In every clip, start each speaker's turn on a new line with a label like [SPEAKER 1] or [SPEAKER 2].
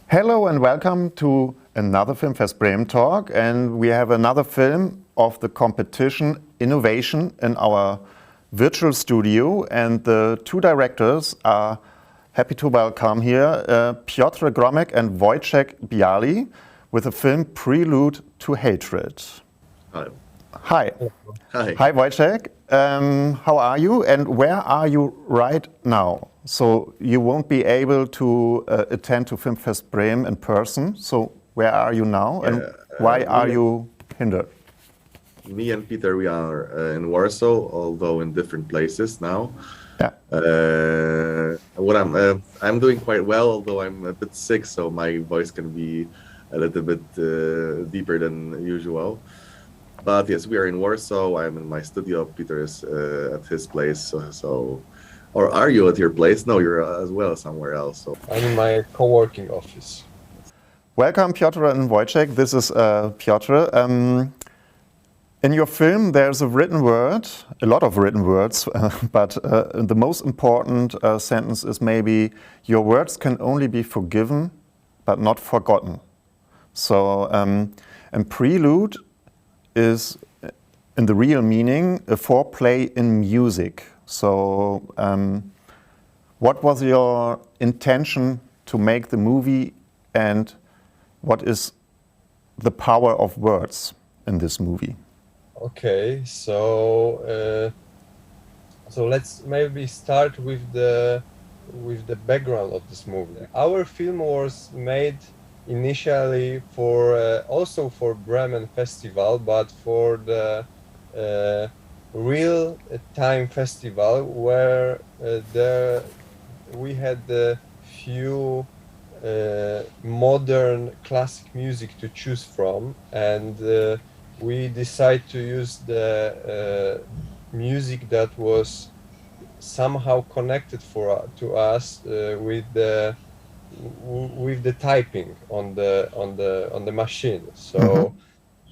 [SPEAKER 1] Hello and welcome to another Filmfest Bremen talk, and we have another film of the competition Innovation in our virtual studio, and the two directors are happy to welcome here Piotr Gromek and Wojciech Bialy with the film Prelude to Hatred.
[SPEAKER 2] Hi.
[SPEAKER 1] Hi.
[SPEAKER 2] Hi.
[SPEAKER 1] Hi Wojciech. How are you and where are you right now? So you won't be able to attend to Filmfest Bremen in person. So where are you now and why are you hindered?
[SPEAKER 2] Me and Peter, we are in Warsaw, although in different places now.
[SPEAKER 1] Yeah.
[SPEAKER 2] I'm doing quite well, although I'm a bit sick, so my voice can be a little bit deeper than usual. But yes, we are in Warsaw. I'm in my studio. Peter is at his place. Or are you at your place? No, you're as well somewhere else. So
[SPEAKER 3] I'm in my co-working office.
[SPEAKER 1] Welcome, Piotr and Wojciech. This is Piotr. In your film, there's a written word, a lot of written words, but the most important sentence is maybe, your words can only be forgiven, but not forgotten. So, and Prelude is, in the real meaning, a foreplay in music. So, what was your intention to make the movie, and what is the power of words in this movie?
[SPEAKER 3] Okay, so let's maybe start with the background of this movie. Our film was made initially for also for Bremen Festival, but for the real time festival where we had a few modern classic music to choose from, and we decided to use the music that was somehow connected to us with the typing on the machine. So,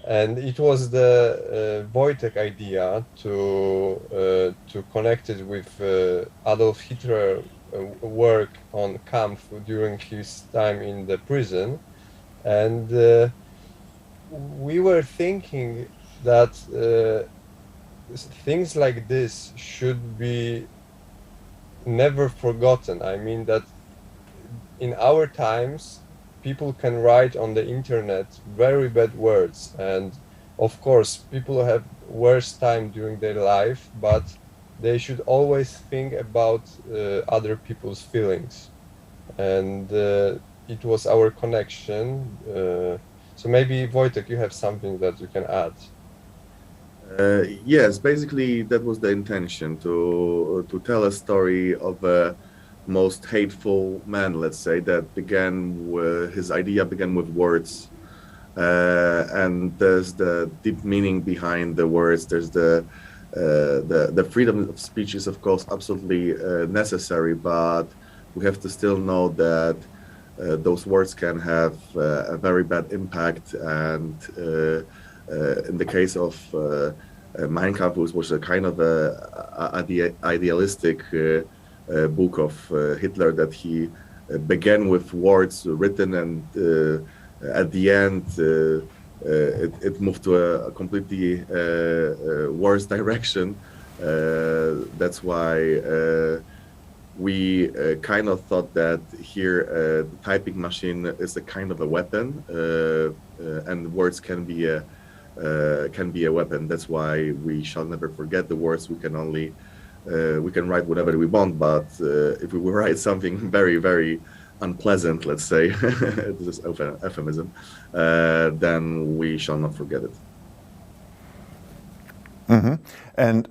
[SPEAKER 3] and it was the Wojtek idea to connect it with Adolf Hitler work on Kampf during his time in the prison, and we were thinking that things like this should be never forgotten. I mean that in our times, people can write on the internet very bad words, and of course people have worse time during their life, but they should always think about other people's feelings, and it was our connection. So maybe Wojtek, you have something that you can add.
[SPEAKER 2] yes, basically that was the intention, to tell a story of a most hateful man, let's say, that his idea began with words, and there's the deep meaning behind the words. There's the freedom of speech is of course absolutely necessary, but we have to still know that those words can have a very bad impact, and in the case of Mein Kampf, which was a kind of idealistic book of Hitler, that he began with words written, and at the end it moved to a completely worse direction. That's why we kind of thought that here the typing machine is a kind of a weapon, and words can be a weapon. That's why we shall never forget the words. We can only we can write whatever we want, but if we write something very, very unpleasant, let's say, this is euphemism, then we shall not forget it.
[SPEAKER 1] Mm-hmm. And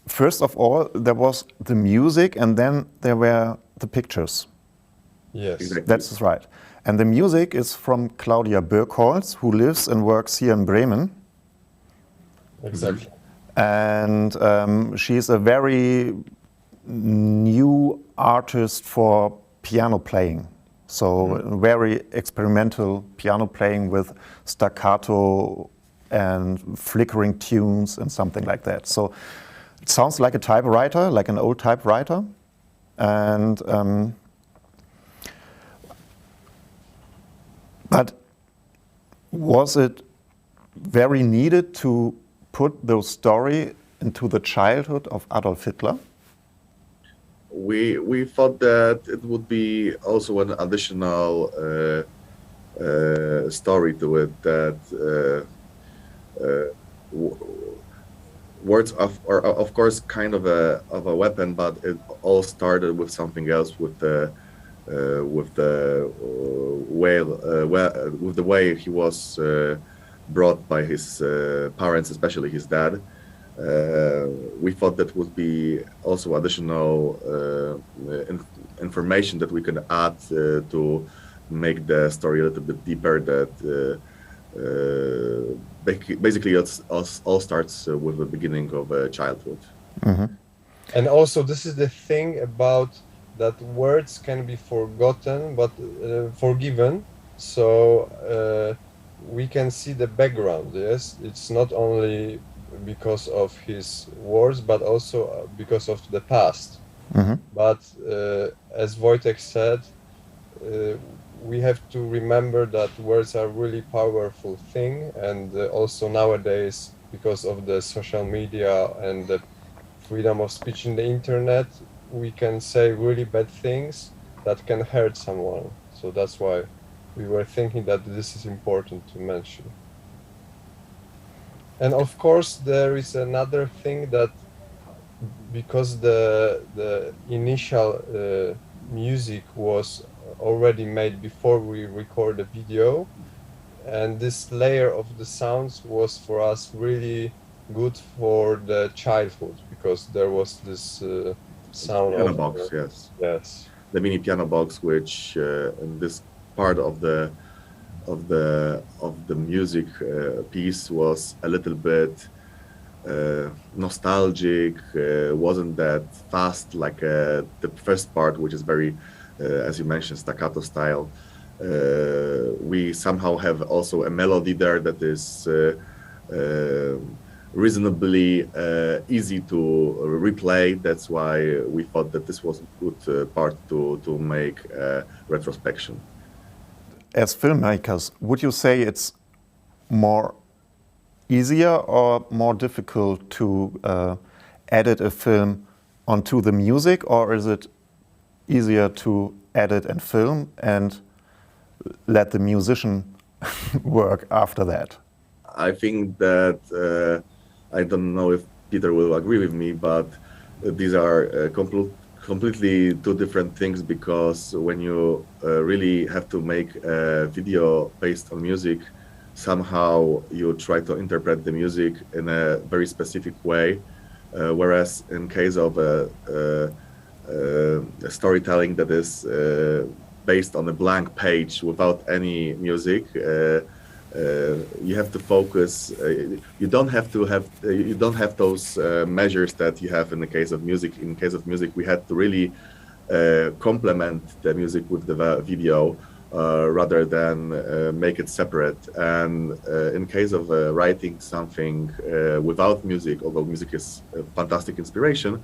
[SPEAKER 1] first of all, there was the music, and then there were the pictures.
[SPEAKER 3] Yes,
[SPEAKER 2] Exactly.
[SPEAKER 1] That's right. And the music is from Claudia Birkholz, who lives and works here in Bremen.
[SPEAKER 3] exactly.
[SPEAKER 1] And she's a very new artist for piano playing. So very experimental piano playing with staccato and flickering tunes and something like that. So it sounds like a typewriter, like an old typewriter. And But was it very needed to put those story into the childhood of Adolf Hitler?
[SPEAKER 2] We thought that it would be also an additional story to it, that words are of course kind of a weapon, but it all started with something else, with the with the way he was brought by his parents, especially his dad. We thought that would be also additional information that we can add to make the story a little bit deeper. That basically it all starts with the beginning of childhood.
[SPEAKER 1] Mm-hmm.
[SPEAKER 3] And also, this is the thing about that words can be forgotten but forgiven. So we can see the background. Yes, it's not only because of his words, but also because of the past.
[SPEAKER 1] Mm-hmm.
[SPEAKER 3] But as Wojtek said, we have to remember that words are really powerful thing, and also nowadays, because of the social media and the freedom of speech in the internet, we can say really bad things that can hurt someone. So that's why we were thinking that this is important to mention. And of course, there is another thing, that because the initial music was already made before we record the video, and this layer of the sounds was for us really good for the childhood, because there was this sound
[SPEAKER 2] Piano
[SPEAKER 3] of
[SPEAKER 2] box, yes.
[SPEAKER 3] Yes.
[SPEAKER 2] The mini piano box, which in this part of the music piece was a little bit nostalgic, wasn't that fast like the first part, which is very, as you mentioned, staccato style. We somehow have also a melody there that is reasonably easy to replay. That's why we thought that this was a good part to make retrospection.
[SPEAKER 1] As filmmakers, would you say it's more easier or more difficult to edit a film onto the music, or is it easier to edit and film and let the musician work after that?
[SPEAKER 2] I think that I don't know if Peter will agree with me, but these are completely two different things, because when you really have to make a video based on music, somehow you try to interpret the music in a very specific way, whereas in case of a storytelling that is based on a blank page without any music, you have to focus. You don't have those measures that you have in the case of music. In case of music, we had to really complement the music with the video rather than make it separate. And in case of writing something without music, although music is a fantastic inspiration,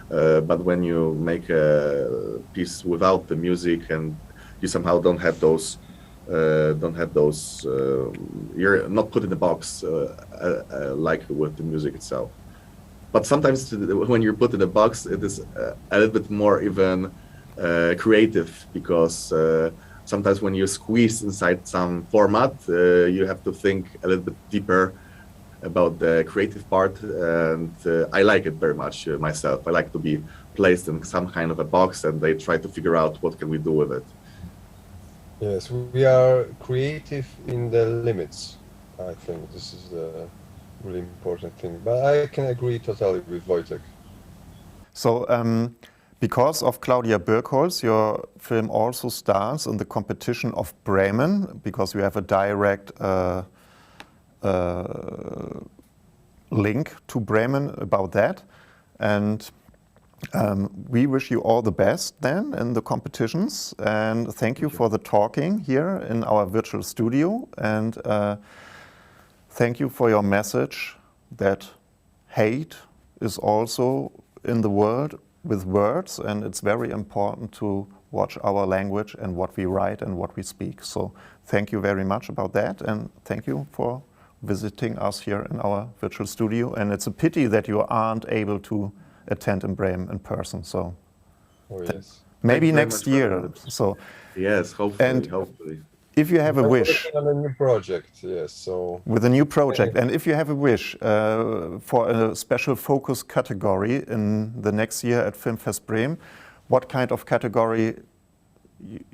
[SPEAKER 2] but when you make a piece without the music and you somehow don't have those, you're not put in the box like with the music itself. But sometimes when you're put in a box, it is a little bit more even creative, because sometimes when you squeeze inside some format, you have to think a little bit deeper about the creative part, and I like it very much myself. I like to be placed in some kind of a box, and they try to figure out what can we do with it.
[SPEAKER 3] Yes, we are creative in the limits. I think this is the really important thing. But I can agree totally with Wojtek.
[SPEAKER 1] So, because of Claudia Birkholz, your film also stars in the competition of Bremen, because you have a direct link to Bremen about that. And we wish you all the best then in the competitions, and thank you for the talking here in our virtual studio, and thank you for your message that hate is also in the world with words, and it's very important to watch our language and what we write and what we speak. So thank you very much about that, and thank you for visiting us here in our virtual studio. And it's a pity that you aren't able to attend in Bremen in person. So
[SPEAKER 3] Oh, yes.
[SPEAKER 1] maybe
[SPEAKER 2] Thank you very
[SPEAKER 1] next
[SPEAKER 2] much for
[SPEAKER 1] year.
[SPEAKER 2] that.
[SPEAKER 1] So
[SPEAKER 2] Yes, hopefully,
[SPEAKER 1] And-
[SPEAKER 2] hopefully.
[SPEAKER 1] if you have a
[SPEAKER 3] I'm
[SPEAKER 1] wish,
[SPEAKER 3] working on a new project, yes, so
[SPEAKER 1] with a new project, and if you have a wish for a special focus category in the next year at Filmfest Bremen, what kind of category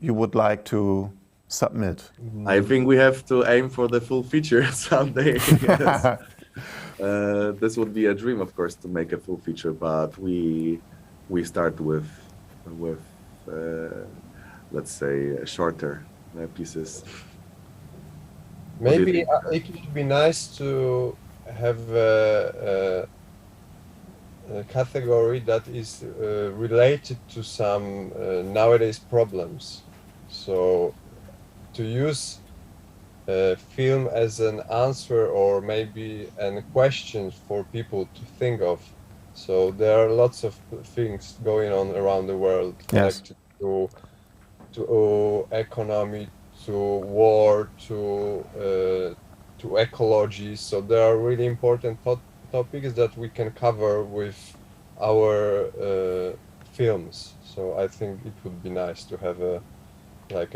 [SPEAKER 1] you would like to submit?
[SPEAKER 2] I think we have to aim for the full feature someday. Yes. This would be a dream, of course, to make a full feature, but we start with let's say shorter pieces.
[SPEAKER 3] maybe
[SPEAKER 2] think?
[SPEAKER 3] it would be nice to have a category that is related to some nowadays problems. So to use film as an answer or maybe a question for people to think of. So there are lots of things going on around the world connected to economy, to war, to ecology. So there are really important topics that we can cover with our films. So I think it would be nice to have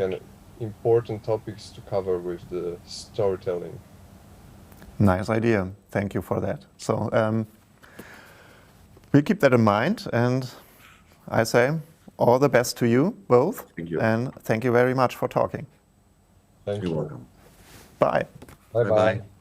[SPEAKER 3] an important topics to cover with the storytelling.
[SPEAKER 1] Nice idea. Thank you for that. So we'll keep that in mind, and I say all the best to you both.
[SPEAKER 2] Thank you.
[SPEAKER 1] And thank you very much for talking.
[SPEAKER 3] Thank
[SPEAKER 2] You're
[SPEAKER 3] you.
[SPEAKER 2] welcome.
[SPEAKER 1] Bye.
[SPEAKER 3] Bye
[SPEAKER 2] Bye-bye.
[SPEAKER 3] bye.